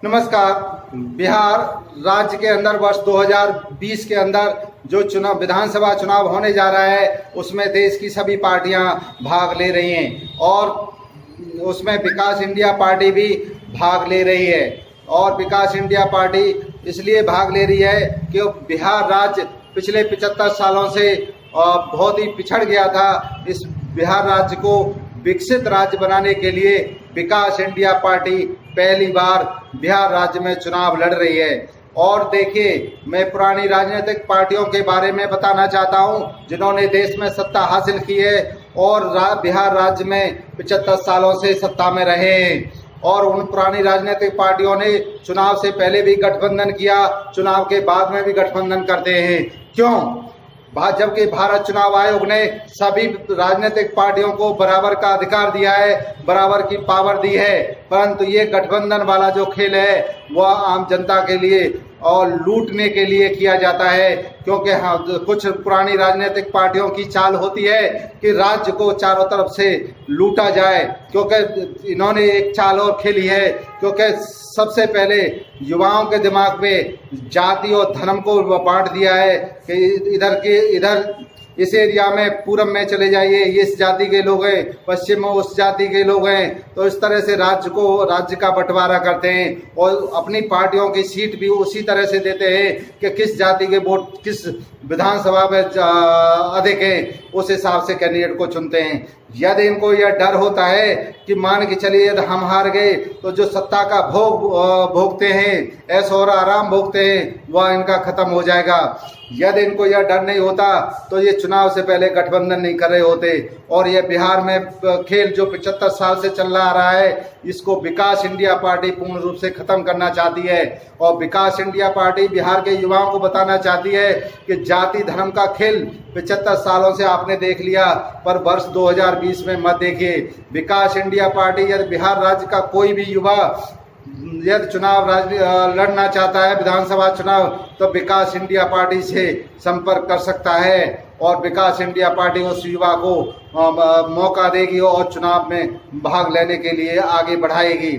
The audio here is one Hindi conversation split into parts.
नमस्कार। बिहार राज्य के अंदर वर्ष 2020 के अंदर जो चुनाव विधानसभा चुनाव होने जा रहा है उसमें देश की सभी पार्टियां भाग ले रही हैं और उसमें विकास इंडिया पार्टी भी भाग ले रही है। और विकास इंडिया पार्टी इसलिए भाग ले रही है कि बिहार राज्य पिछले 75 सालों से बहुत ही पिछड़ गया था। इस बिहार राज्य को विकसित राज्य बनाने के लिए विकास इंडिया पार्टी पहली बार बिहार राज्य में चुनाव लड़ रही है। और देखिए, मैं पुरानी राजनीतिक पार्टियों के बारे में बताना चाहता हूं जिन्होंने देश में सत्ता हासिल की है और बिहार राज्य में 75 सालों से सत्ता में रहे हैं। और उन पुरानी राजनीतिक पार्टियों ने चुनाव से पहले भी गठबंधन किया, चुनाव के बाद में भी गठबंधन करते हैं। क्यों? जबकि भारत चुनाव आयोग ने सभी राजनीतिक पार्टियों को बराबर का अधिकार दिया है, बराबर की पावर दी है, परंतु ये गठबंधन वाला जो खेल है वह आम जनता के लिए और लूटने के लिए किया जाता है। क्योंकि हाँ, कुछ पुरानी राजनीतिक पार्टियों की चाल होती है कि राज्य को चारों तरफ से लूटा जाए। क्योंकि इन्होंने एक चाल और खेली है, क्योंकि सबसे पहले युवाओं के दिमाग में जाति और धर्म को बांट दिया है कि इधर इस एरिया में पूरब में चले जाइए, ये इस जाति के लोग हैं, पश्चिम में उस जाति के लोग हैं। तो इस तरह से राज्य का बंटवारा करते हैं और अपनी पार्टियों की सीट भी उसी तरह से देते हैं कि किस जाति के वोट किस विधानसभा में अधिक है, उस हिसाब से कैंडिडेट को चुनते हैं। यदि इनको यह डर होता है कि मान के चलिए यदि हम हार गए तो जो सत्ता का भोगते हैं, ऐशो और आराम भोगते हैं, वह इनका खत्म हो जाएगा। यदि इनको यह डर नहीं होता तो ये चुनाव से पहले गठबंधन नहीं कर रहे होते। और ये बिहार में खेल जो 75 साल से चल रहा है, इसको विकास इंडिया पार्टी पूर्ण रूप से खत्म करना चाहती है। और विकास इंडिया पार्टी बिहार के युवाओं को बताना चाहती है कि जाति धर्म का खेल 75 सालों से आपने देख लिया, पर वर्ष 2020 में मत देखिए। विकास इंडिया पार्टी यदि बिहार राज्य का कोई भी युवा यदि चुनाव लड़ना चाहता है, विधानसभा चुनाव, तो विकास इंडिया पार्टी से संपर्क कर सकता है और विकास इंडिया पार्टी उस युवा को मौका देगी और चुनाव में भाग लेने के लिए आगे बढ़ाएगी।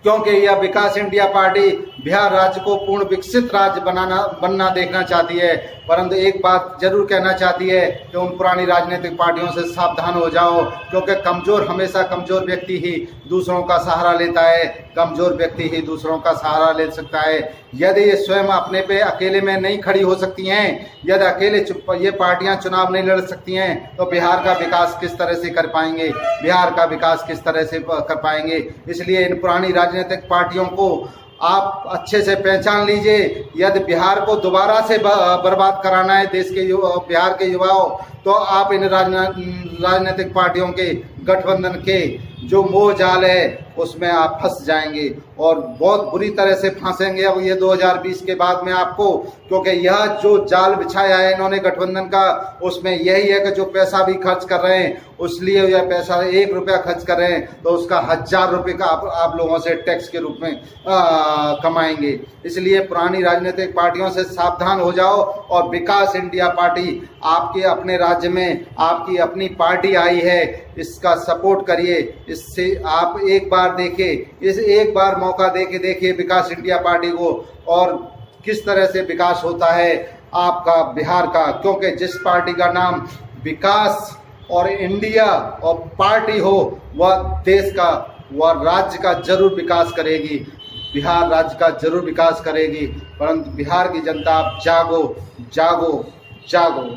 क्योंकि यह विकास इंडिया पार्टी बिहार राज्य को पूर्ण विकसित राज्य बनना देखना चाहती है। परंतु एक बात जरूर कहना चाहती है कि उन पुरानी राजनीतिक पार्टियों से सावधान हो जाओ, क्योंकि कमजोर हमेशा कमजोर व्यक्ति ही दूसरों का सहारा लेता है, कमजोर व्यक्ति ही दूसरों का सहारा ले सकता है। यदि ये स्वयं अपने पे अकेले में नहीं खड़ी हो सकती हैं, यदि अकेले ये पार्टियां चुनाव नहीं लड़ सकती हैं, तो बिहार का विकास किस तरह से कर पाएंगे, बिहार का विकास किस तरह से कर पाएंगे। इसलिए इन पुरानी राजनीतिक पार्टियों को आप अच्छे से पहचान लीजिए। यदि बिहार को दोबारा से बर्बाद कराना है देश के बिहार के युवाओं, तो आप इन राजनीतिक पार्टियों के गठबंधन के जो मोह जाल है उसमें आप फंस जाएंगे और बहुत बुरी तरह से फंसेंगे अब ये 2020 के बाद में आपको। क्योंकि यह जो जाल बिछाया है इन्होंने गठबंधन का, उसमें यही है कि जो पैसा भी खर्च कर रहे हैं, उसलिए यह पैसा 1 रुपया खर्च कर रहे हैं तो उसका 1000 रुपये का आप लोगों से टैक्स के रूप में कमाएंगे। इसलिए पुरानी राजनीतिक पार्टियों से सावधान हो जाओ और विकास इंडिया पार्टी आपके अपने राज्य में आपकी अपनी पार्टी आई है, इसका सपोर्ट करिए। इससे आप एक बार एक बार मौका देके देखिए विकास इंडिया पार्टी को और किस तरह से विकास होता है आपका बिहार का। क्योंकि जिस पार्टी का नाम विकास और इंडिया और पार्टी हो, वह देश का वह राज्य का जरूर विकास करेगी, बिहार राज्य का जरूर विकास करेगी। परंतु बिहार की जनता आप जागो जागो जागो।